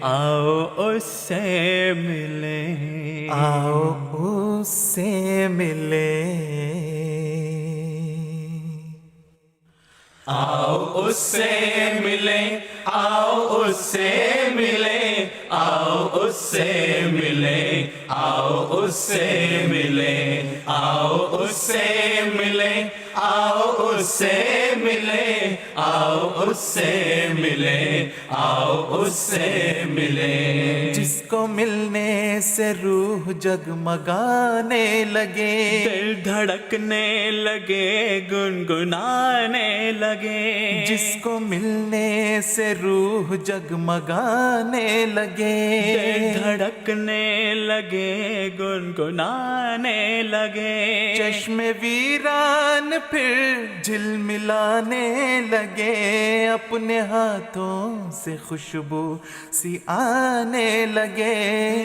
آؤ اس سے ملیں، آؤ اس سے ملیں، آؤ اس سے ملیں، آؤ اس سے ملیں، آؤ اس سے ملیں، آؤ اس سے ملیں، آؤ اس سے ملیں، آؤ اس سے ملیں، آؤ اس سے ملیں، آؤ اس سے ملیں۔ جس کو ملنے سے روح جگمگانے لگے، دل دھڑکنے لگے، گنگنانے لگے، جس کو ملنے سے روح جگمگانے لگے، دل دھڑکنے لگے، گنگنانے لگے، چشم ویران پھر جھلملانے لگے، اپنے ہاتھوں سے خوشبو سی آنے لگے،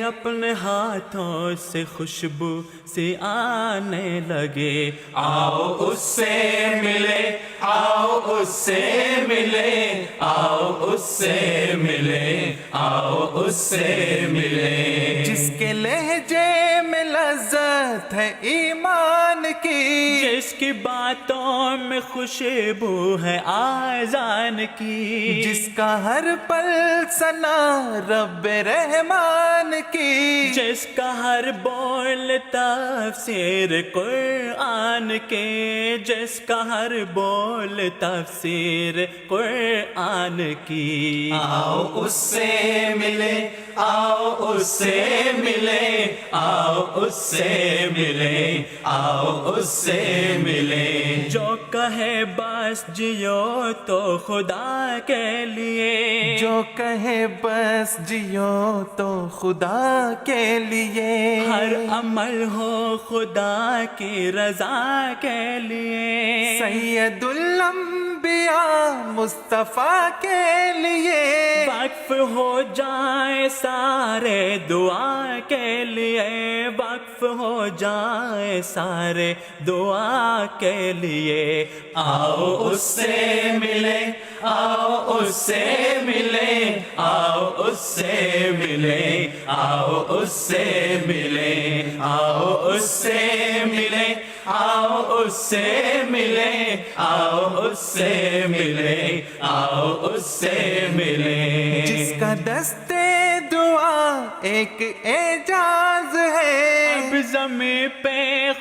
اپنے ہاتھوں سے خوشبو سی آنے لگے۔ آؤ اس سے ملے، آؤ اس سے ملے، آؤ اس سے ملے، آؤ اس سے ملے۔ جس کے لہجے میں لذت ہے ایمان کی، جس کی باتوں میں خوشبو ہے آذان کی، جس کا ہر پل ثنا رب رحمان کی، جس کا ہر بول تفسیر قرآن کے، جس کا ہر بول تفسیر قرآن کی۔ آؤ اس سے ملے، آؤ اس سے ملے، آؤ اس سے ملے، آؤ اس سے ملے۔ جو کہے بس جیو تو خدا کے لیے، جو کہے بس جیو تو خدا کے لیے، ہر عمل ہو خدا کی رضا کے لیے، سید الانبیاء مصطفیٰ کے لیے، وقف ہو جائے سارے دعا کے لیے، وقف ہو جائے سارے دعا کے لیے۔ آؤ اس سے ملے، آؤ اس سے ملے، آؤ اس سے ملے، آؤ اس سے ملے، آؤ اس سے ملے، آؤ اس سے ملے، آؤ اس سے ملے، آؤ اس سے ملے۔ جس کا دستے دعا ایک اعجاز ہے، اب زمین پہ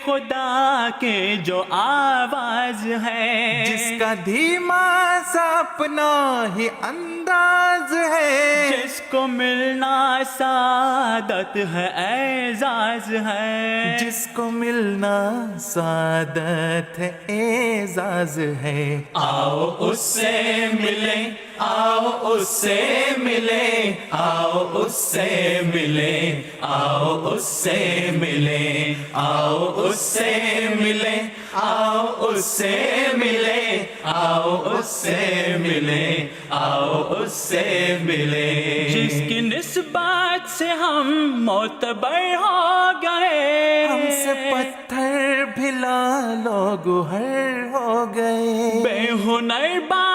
خدا کی جو آواز ہے، جس کا دھیما سا اپنا ہی انداز ہے، جس کو ملنا سعادت ہے اعزاز ہے، جس کو ملنا سعادت ہے اعزاز ہے۔ آؤ اس سے ملے، آؤ اس سے ملے، آؤ اس سے ملے، آؤ اس سے ملے، آؤ اس سے ملے، آؤ اس سے ملے، آؤ اس سے ملے، آؤ اس سے ملے۔ جس کی نسبت سے ہم معتبر ہو گئے، ہم سے پتھر بھلا لوگ ہر ہو گئے، بے ہنر با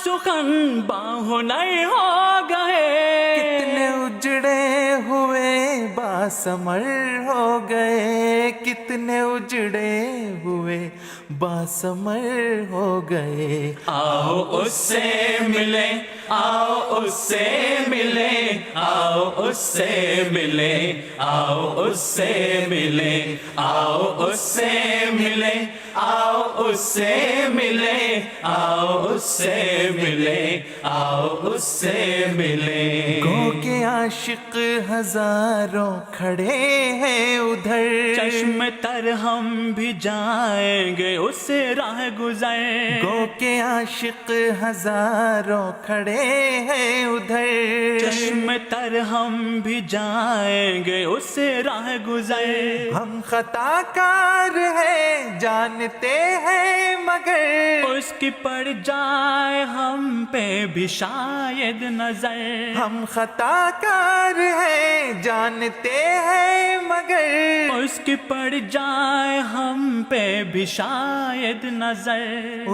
سخن با ہنر ہو گئے، کتنے اجڑے ہوئے باسمر ہو گئے، کتنے اجڑے ہوئے باسمر ہو گئے۔ آؤ اس سے ملے، آؤ اس سے ملے، آؤ اس سے ملے، آؤ اس سے ملے، آؤ اس سے ملے، آؤ اس سے ملے، آؤ اس سے ملے، آؤ اس سے ملے۔ گو کے عاشق ہزاروں کھڑے ہیں ادھر، چشم تر ہم بھی جائیں گے اس راہ گزر، گو کے عاشق ہزاروں کھڑے ہیں ادھر، چشم تر ہم بھی جائیں گے اس راہ گزر۔ ہم خطا کار ہیں جانتے ہیں مگر، اس کی پڑ جائے ہم پہ بھی شاید نظر، ہم خطا کار خبر ہے جانتے ہیں مگر اس کی پڑ جائے ہم پہ بھی شاید نظر،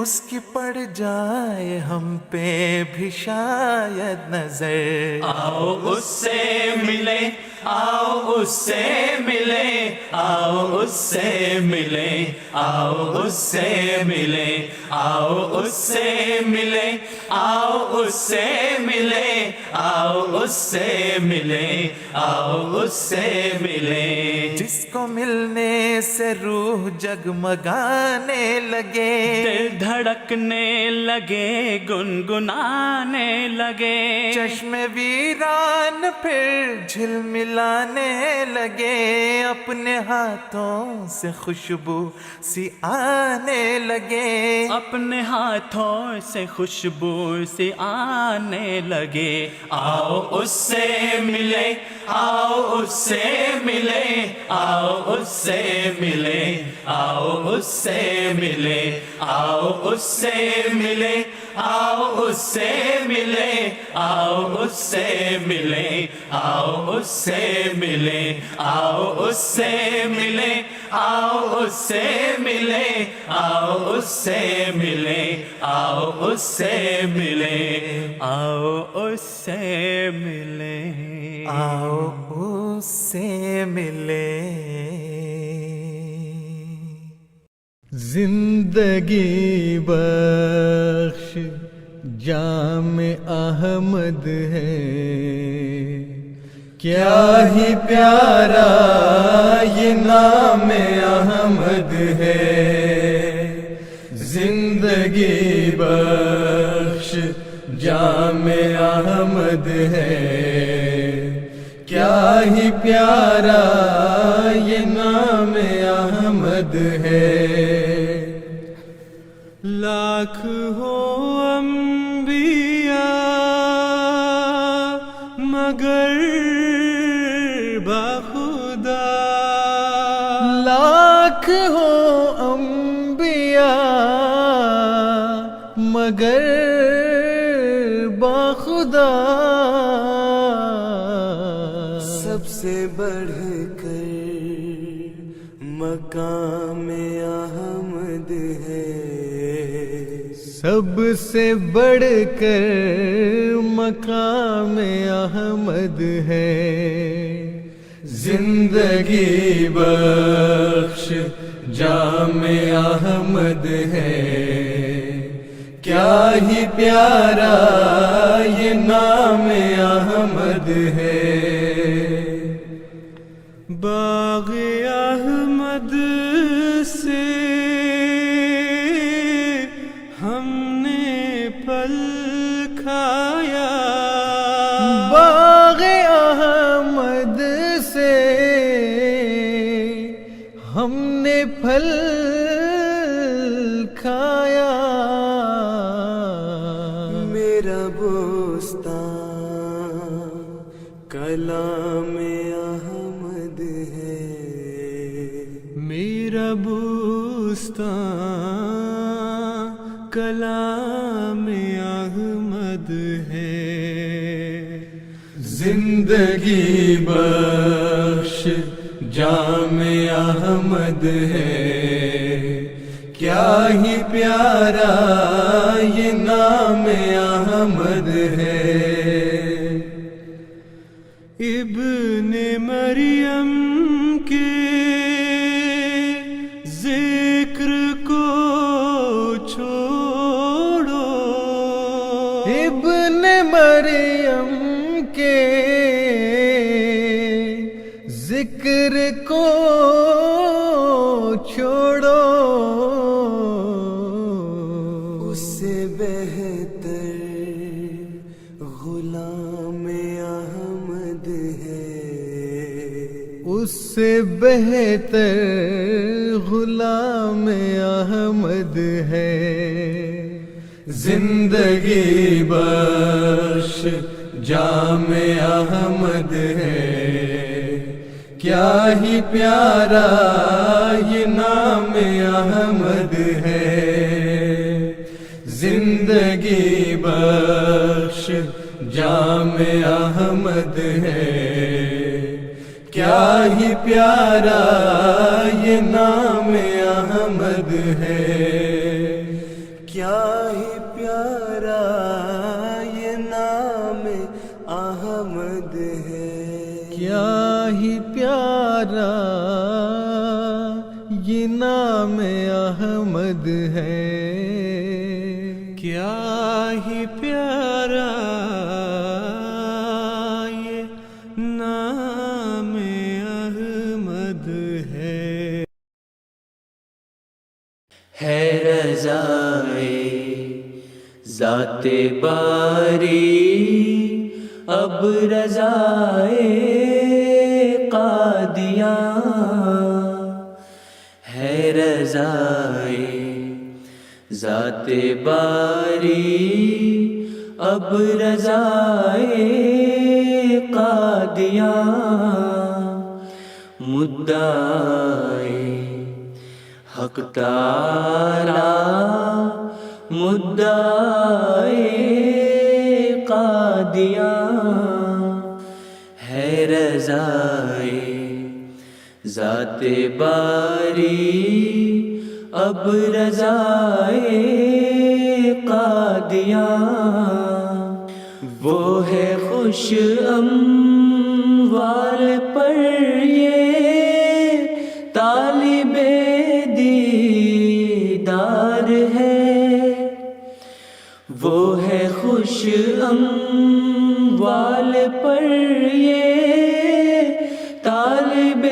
اس کی پڑ جائے ہم پہ بھی شاید نظر. آؤ اس سے ملے، آؤ اس سے ملے، آؤ اس سے ملے، آؤ اس سے ملے، آؤ اس سے ملے، آؤ اس سے ملے، آؤ اس سے ملے، آؤ اس سے ملے. جس کو ملنے سے روح جگمگانے لگے، دل دھڑکنے لگے، گنگنانے لگے، چشم ویران پھر جھلملانے لگے، اپنے ہاتھوں سے خوشبو سی آنے لگے، اپنے ہاتھوں سے خوشبو سی آنے لگے. آؤ اس سے ملے، آؤ اس سے ملے، آؤ اس سے ملے، آؤ اس سے ملے، آؤ اس سے ملے، آؤ اس سے ملے، آؤ اس سے ملے، آؤ اس سے ملے، آؤ اس سے ملے، آؤ اس سے ملے، آؤ اس سے ملے، آؤ اس سے ملے، آؤ اس سے ملے، آؤ اس سے ملے. زندگی بخش جام احمد ہے، کیا ہی پیارا یہ نام احمد ہے. زندگی بخش جام احمد ہے، کیا ہی پیارا یہ نام احمد ہے. لاکھ ہو انبیاء مگر بخدا، لاکھ ہو انبیاء مگر بخدا. سب سے بڑھ کر مقام احمد ہے، سب سے بڑھ کر مقام احمد ہے. زندگی بخش جام احمد ہے، کیا ہی پیارا یہ نام احمد ہے. باغ احمد سے ہم نے پھل کھایا، باغ احمد سے ہم نے پھل کھایا. میرا بوستان کلام احمد ہے، میرا بوستان کلام احمد ہے. زندگی بخش جام احمد ہے، کیا ہی پیارا یہ نام احمد ہے. ابن مریم کے ذکر کو چھوڑو، ابن مریم کے ذکر کو چھوڑو. اس سے بہتر غلام احمد ہے، اس سے بہتر غلام احمد ہے. زندگی بخش جام احمد ہے، کیا ہی پیارا یہ نام احمد ہے. زندگی بخش جام احمد احمد ہے، کیا ہی پیارا یہ نام احمد ہے، کیا ہی پیارا یہ نام احمد ہے، کیا ہی پیارا یہ نام احمد ہے، کیا ہی پیارا یہ نام احمد ہے رضائے ذات باری اب رضائے قادیاں ہے رضائے ذات باری اب رضائے قادیاں مدعائے حق تعالی مدعائے قادیاں ہے رضائے ذات باری اب رضائے قادیاں وہ ہے خوش اموال پر یہ طالب دیدار ہے، وہ ہے خوش اموال پر یہ طالب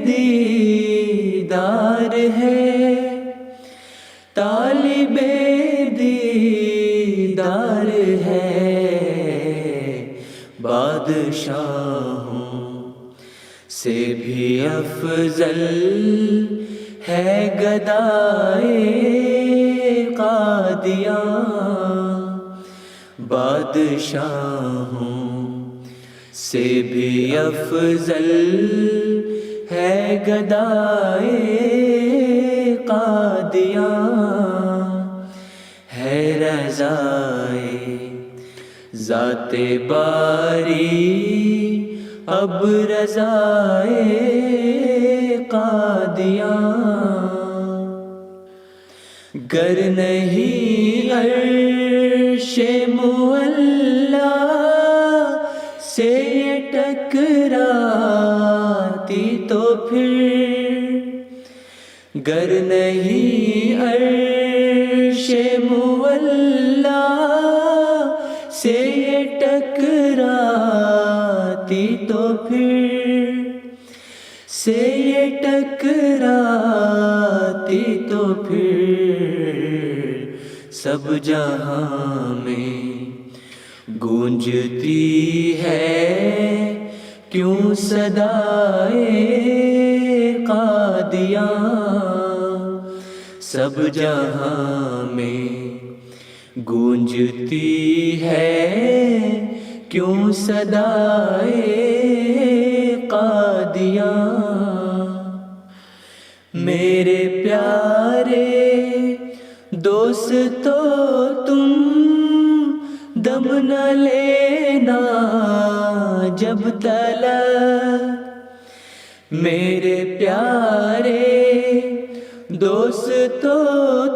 دیدار ہے، طالب دیدار ہے، بادشاہوں سے بھی افضل ہے گدائے قادیاں، بادشاہوں سے بھی افضل ہے گدائے قادیاں ہے رضائے ذات باری اب رضائے قادیاں گر نہیں عرش معلا سے یہ ٹکراتی تو پھر، گر نہیں عرش معلا سے یہ ٹکراتی تو پھر، سے یہ ٹکراتی تو پھر سب جہاں میں گونجتی ہے کیوں صدائے قادیاں، سب جہاں میں گونجتی ہے کیوں صدائے قادیاں، میرے پیارے دوستو تم دم نہ لینا جب تلک، میرے پیارے دوستو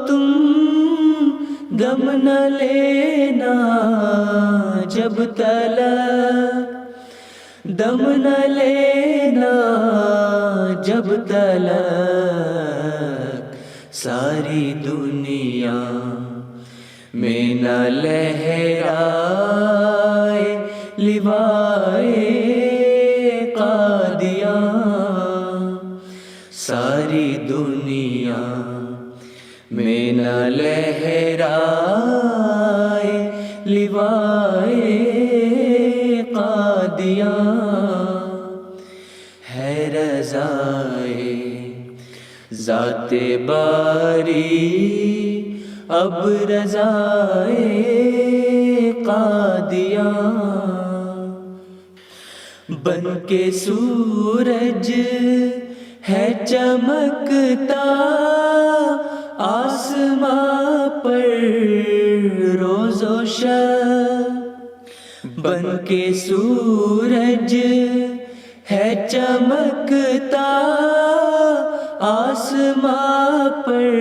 تم دم نہ لینا جب تلک، دم نہ لینا جب تلک، ساری دنیا میں نہ لہرائے لوائے قادیاں، ساری دنیا میں نہ لہرائے لوائے قادیاں ہے رضائے ذات باری اب رضائے قادیاں، بن کے سورج ہے چمکتا آسماں پر روز و شب، بن کے سورج ہے چمکتا آسماں پر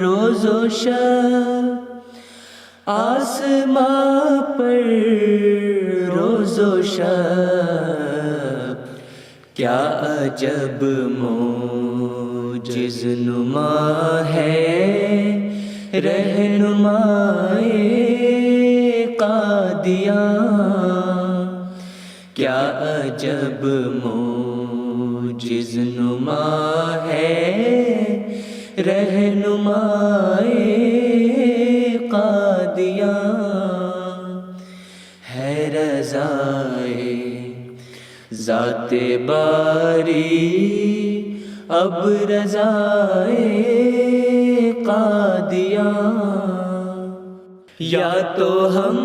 روز و شب، آسماں پر روز و شب، کیا عجب معجز نما ہے رہنمائے قادیاں، کیا عجب معجز نما ہے رہنمائے قادیاں، ہے رضائے ذات باری اب رضائے قادیاں، یا تو ہم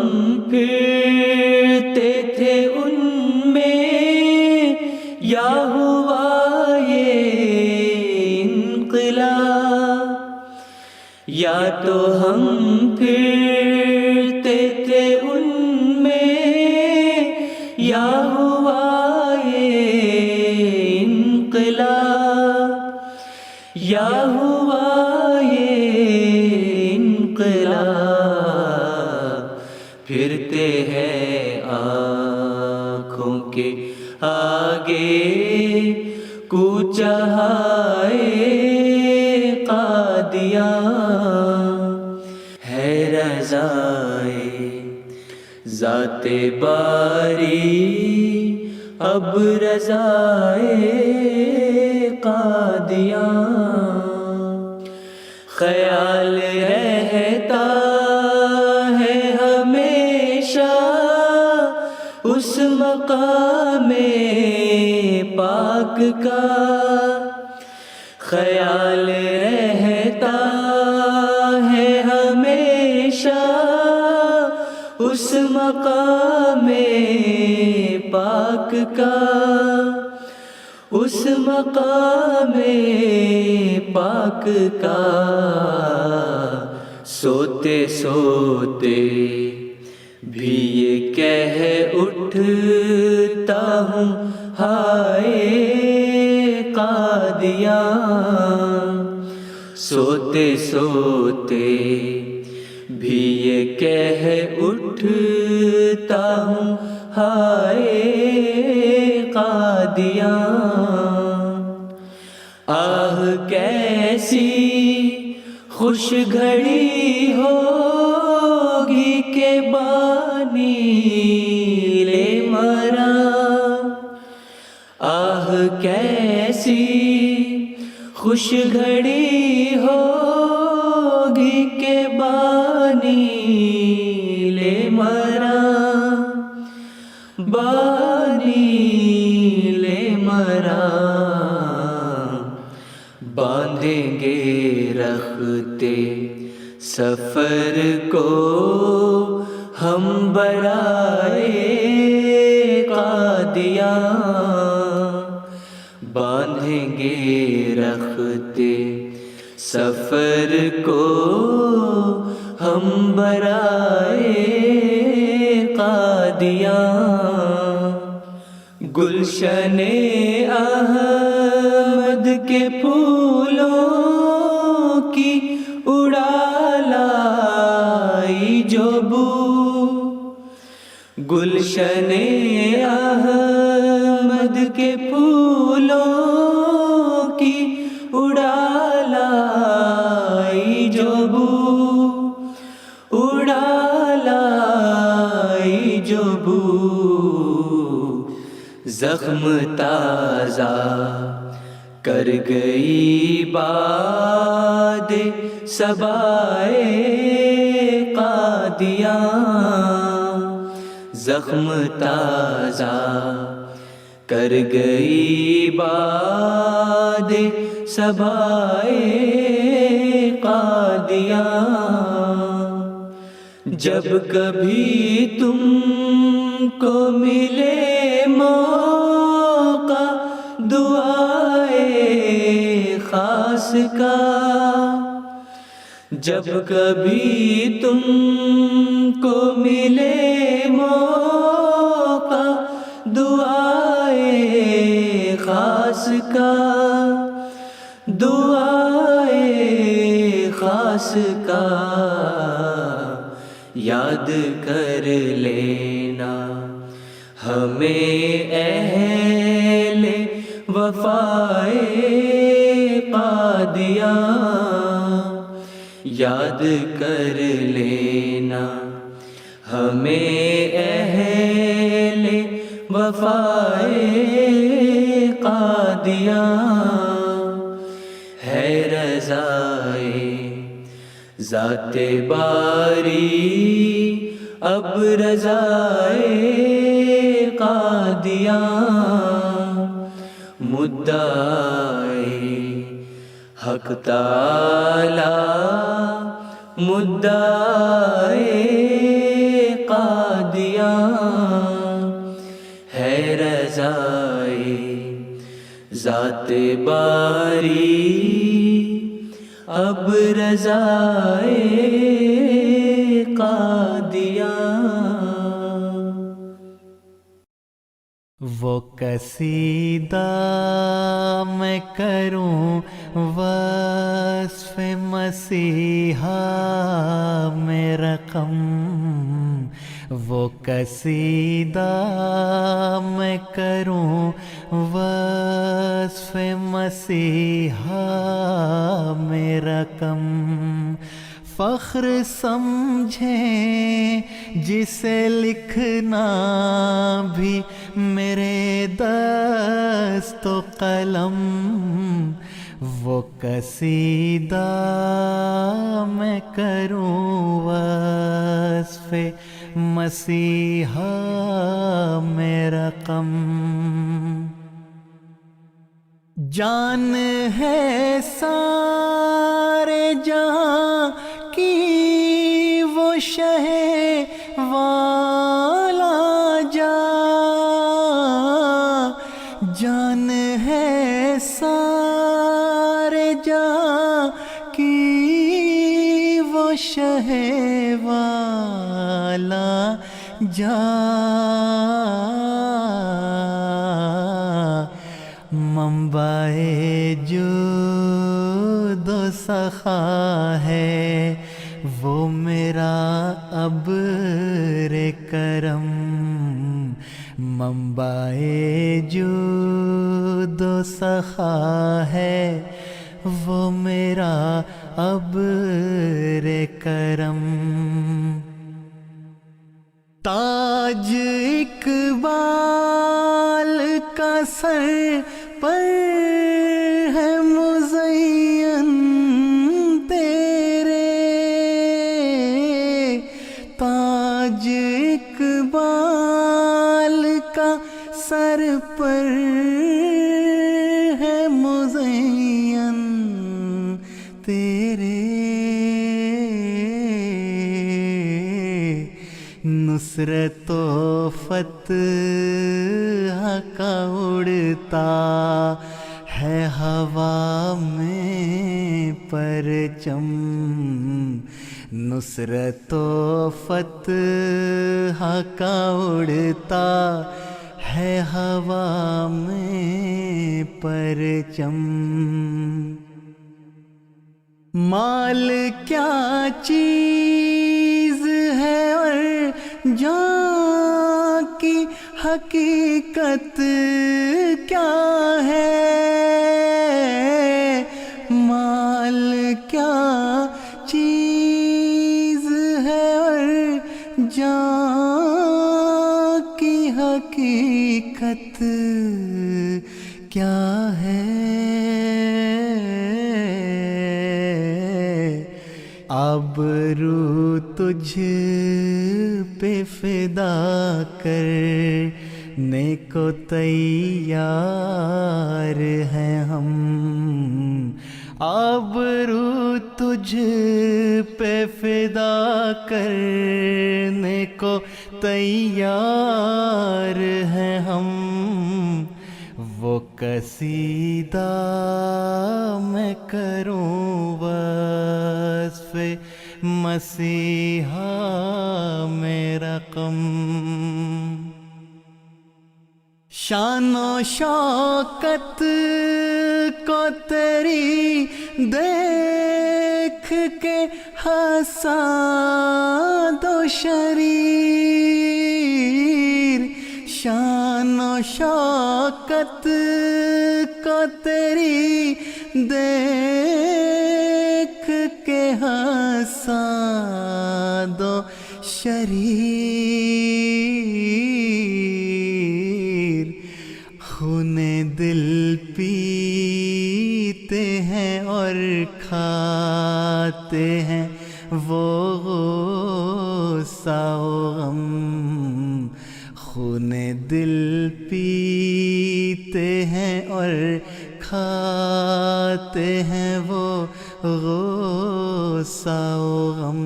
پھرتے تھے ان میں یا ہوا یہ انقلاب، یا تو ہم پھرتے تھے ان میں یا ہوا یہ انقلاب، یا ہوا یہ انقلاب، پھرتے ہیں آنکھوں کے آگے کوچہ قادیاں، ہے رضائے ذات باری اب رضائے قادیاں، خیال رہتا ہے ہمیشہ اس مقام پاک کا، خیال رہتا ہے ہمیشہ اس مقام پاک کا، اس مقام پاک کا، سوتے سوتے بھی یہ کہہ اٹھتا ہوں ہائے قادیاں، سوتے سوتے بھی یہ کہہ اٹھتا ہوں ہائے قادیاں، آہ کیسی خوش گھڑی ہوگی کہ بانی لے مرا، آہ کیسی خوش گھڑی ہوگی کہ بانی لے مرا، بانی لے مرا، باندھیں گے رختے سفر کو ہم برائے قادیاں، باندھیں گے رختے سفر کو ہم برائے قادیاں، گلشن احمد کے پھولوں کی اڑا لائی جو بو، گلشن احمد کے پھولوں کی اڑا لائی جو بو، اڑا لائی جو بو، زخم تازہ کر گئی باد صبائے قادیاں، زخم تازہ کر گئی باد صبائے قادیاں، جب کبھی تم کو ملے موقع دعائے خاص کا، جب کبھی تم کو ملے موقع دعائے خاص کا، دعائے خاص کا یاد کر لینا ہمیں اہل وفائے قادیاں، یاد کر لینا ہمیں اہل وفائے قادیاں، ہے رضائے ذات باری اب رضائے قادیاں، مدعائے حق تعالی مدعائے قادیاں، ہے رضائے ذات باری اب رضائے قادیاں۔ وہ قصیدہ میں کروں وصف مسیحا میں رقم، وہ قصیدہ میں کروں وصف مسیحا میں رقم، فخر سمجھیں جسے لکھنا بھی میرے دست و قلم، وہ قصیدہ میں کروں وصف مسیحا میں رقم، جان ہے سارے جہاں کی وہ شہ والا جا، جان ہے سارے جہاں کی وہ شہ والا جا، منبع جود و سخا ہے وہ میرا ابر کرم، منبع جود و سخا ہے وہ میرا ابر کرم، تاج اقبال کا سر پر ہے مزین تیرے، تاج اقبال کا سر پر ہے مزین تیرے، نصرت و فتح کا اڑتا ہے ہوا میں پرچم، نصرت و فتح کا اڑتا ہے ہوا میں پرچم، مال کیا چیز ہے اور جان کی حقیقت کیا ہے، مال کیا چیز ہے اور جان کی حقیقت کیا ہے، آبرو تجھ پہ فدا کرنے کو تیار ہیں ہم، آبرو تجھ پہ فدا کرنے کو تیار ہیں ہم، وہ قصیدہ میں کروں وصف مسیحا رقم شان و شوکت کو تیری دیکھ کے حساد و شریر شان و شوکت کو تیری دیکھ کے حساد و شریر خون دل پیتے ہیں اور کھاتے ہیں وہ غصہ و غم خون دل پیتے ہیں اور کھاتے ہیں وہ غصہ و غم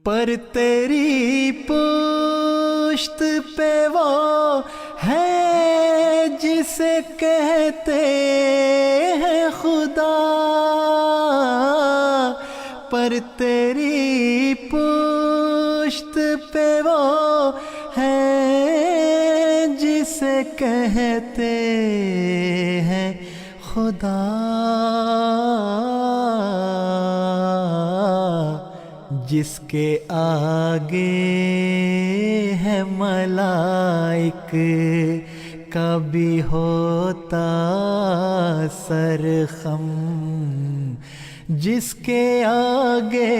پر تیری پشت پہ وہ ہے جسے کہتے ہیں خدا پر تیری پشت پہ وہ ہے جسے کہتے ہیں خدا جس کے آگے ہے ملائک کبھی ہوتا سر خم جس کے آگے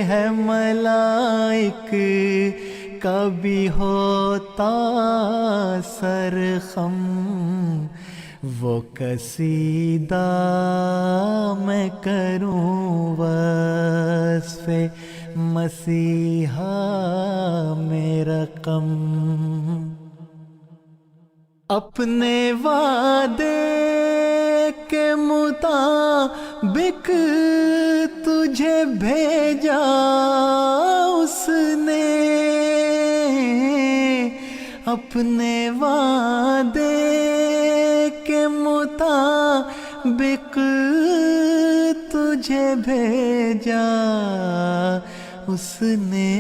ہے ملائک کبھی ہوتا سر خم وہ قصیدہ میں کروں وصف مسیحا میں رقم اپنے وعدے کے مطابق تجھے بھیجا اس نے اپنے وعدے کے مطابق تجھے بھیجا اس نے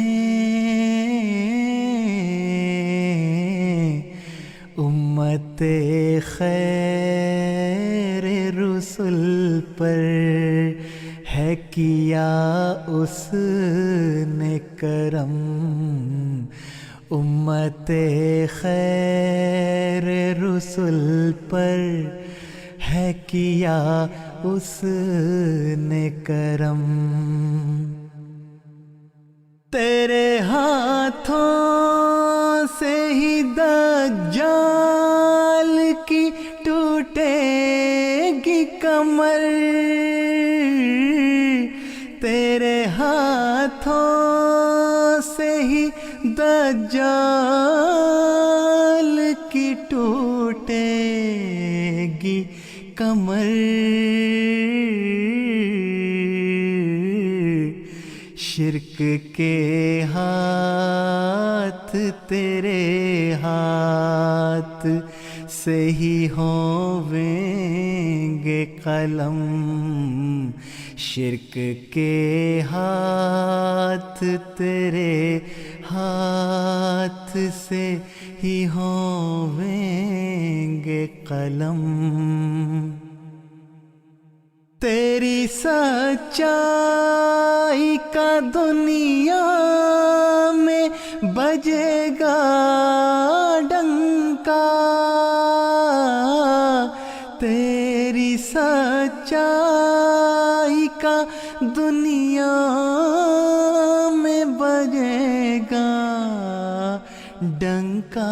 امت خیر رسل پر ہے کیا اس نے کرم امت خیر رسل پر ہے کیا اس نے کرم تیرے ہاتھوں سے ہی دجال کی ٹوٹے گی کمر تیرے ہاتھوں سے ہی دجال کی ٹوٹے گی کمر شرک کے ہاتھ تیرے ہاتھ سے ہی ہویں گے قلم شرک کے ہاتھ تیرے ہاتھ سے ہی ہویں گے قلم تیری سچائی کا دنیا میں بجے گا ڈنکا تیری سچائی کا دنیا میں بجے گا ڈنکا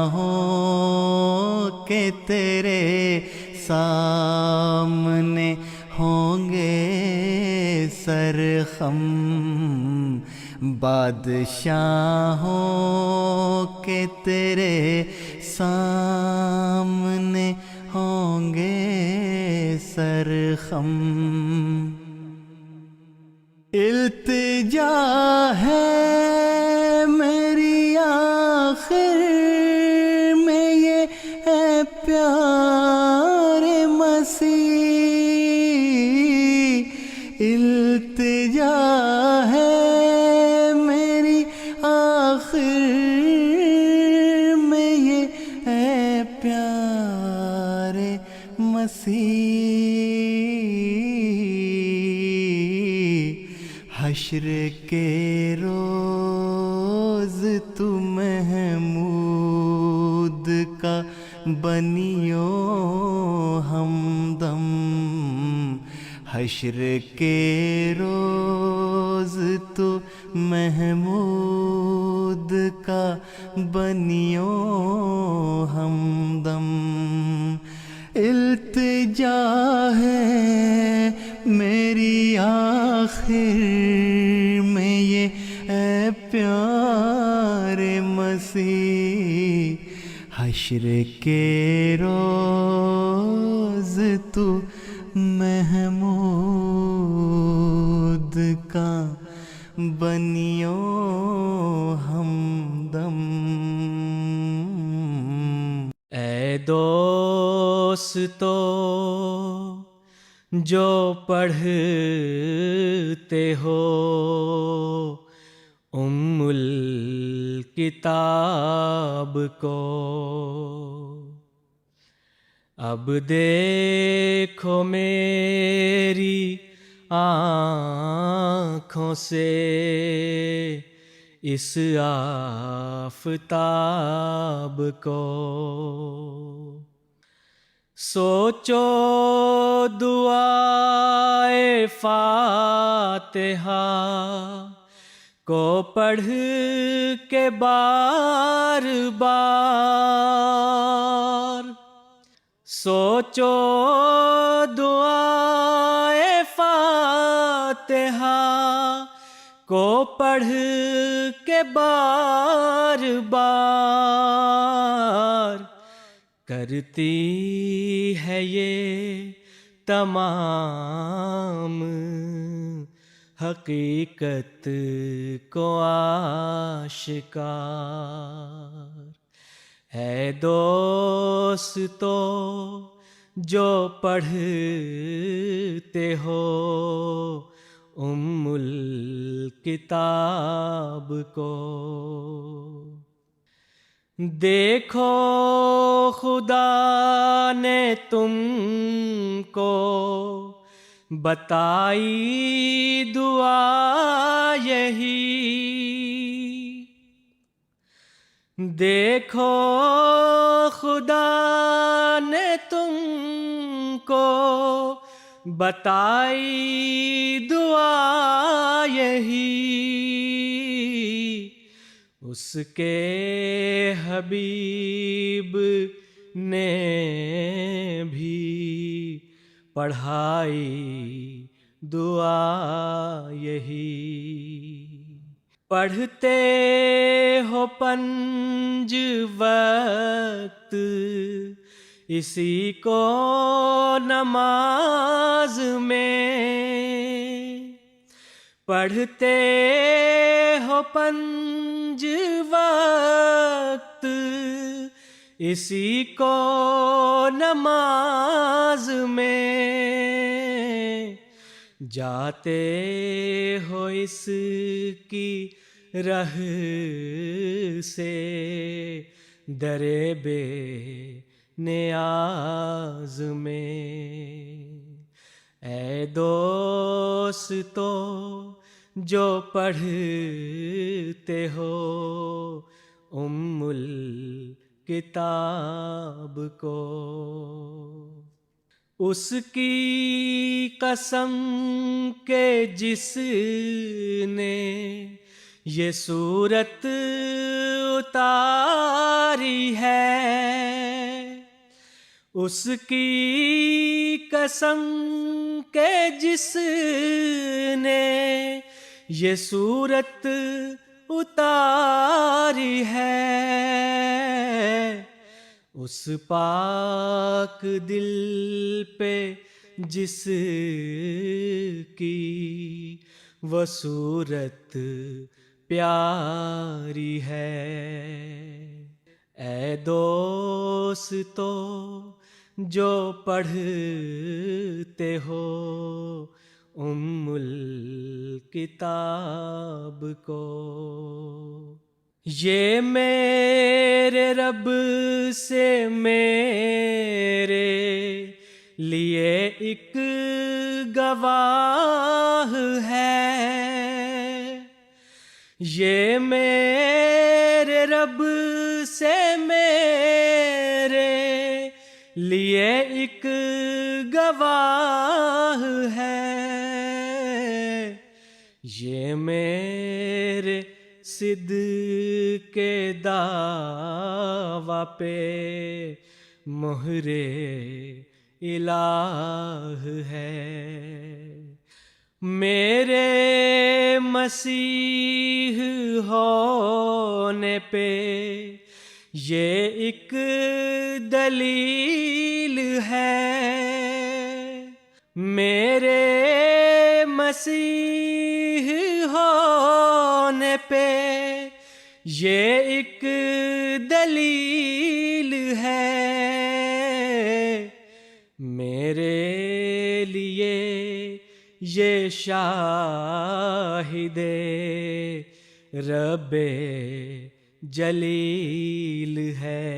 بادشاہوں کے تیرے سامنے ہوں گے سرخم بادشاہوں کے تیرے سامنے ہوں گے سرخم التجا ہے میری آخر میں یہ ہے پیارے التجا ہے میری آخر میں یہ اے پیارے مسیح، حشر کے روز تو محمود کا بنیو ہمدم، حشر کے روز تو محمود کا بنیو ہمدم، التجا ہے میری آخر میں یہ اے پیارے مسیح، حشر کے روز تو محمود کا بنیو ہمدم۔ اے دوستو جو پڑھتے ہو ام الکتاب کو، اب دیکھو میری آنکھوں سے اس آفتاب کو، سوچو دعائے فاتحہ کو پڑھ کے بار بار، سوچو دعائے فاتحہ کو پڑھ کے بار بار، کرتی ہے یہ تمام حقیقت کو آشکار، ہے دوستو جو پڑھتے ہو ام الکتاب کو، دیکھو خدا نے تم کو بتائی دعا یہی، دیکھو خدا نے تم کو بتائی دعا یہی، اس کے حبیب نے بھی پڑھائی دعا یہی، پڑھتے ہو پنج وقت اسی کو نماز میں، پڑھتے ہو پنج وقت اسی کو نماز میں، جاتے ہو اس کی رہ سے در بے نیاز میں، اے دوستو جو پڑھتے ہو ام الکتاب کو، اس کی قسم کہ جس نے یہ صورت اتاری ہے، اس کی قسم کہ جس نے یہ صورت اتاری ہے، اس پاک دل پہ جس کی وہ صورت پیاری ہے، اے دوستو جو پڑھتے ہو ام الکتاب کو۔ یہ میرے رب سے میرے لیے ایک گواہ ہے، یہ میرے رب سے میرے لیے ایک گواہ ہے، یہ میرے صدق کے دعویٰ پہ مہر الہ ہے۔ میرے مسیح ہونے پہ یہ ایک دلیل ہے، میرے مسیح ہونے پہ یہ ایک دلیل ہے، میرے لیے یہ شاہد رب جلیل ہے۔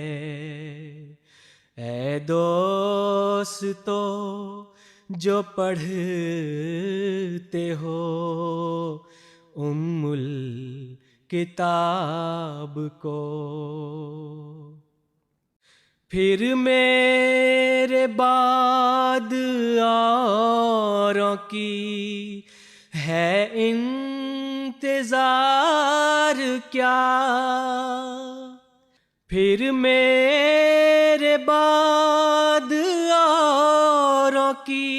اے دوستو جو پڑھتے ہو ام الکتاب کو، پھر میرے بعد اوروں کی ہے انتظار کیا، پھر میرے بعد اوروں کی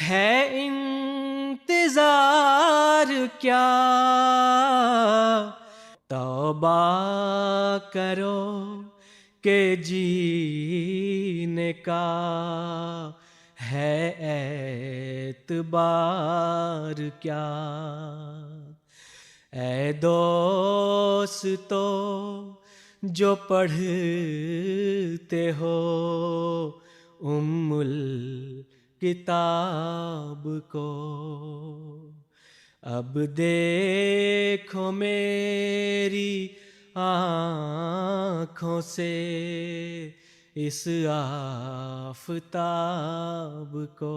ہے انتظار کیا، توبہ کرو کہ جینے کا ہے اعتبار کیا۔ اے دوستو جو پڑھتے ہو ام الکتاب کو، اب دیکھو میری آنکھوں سے اس آفتاب کو۔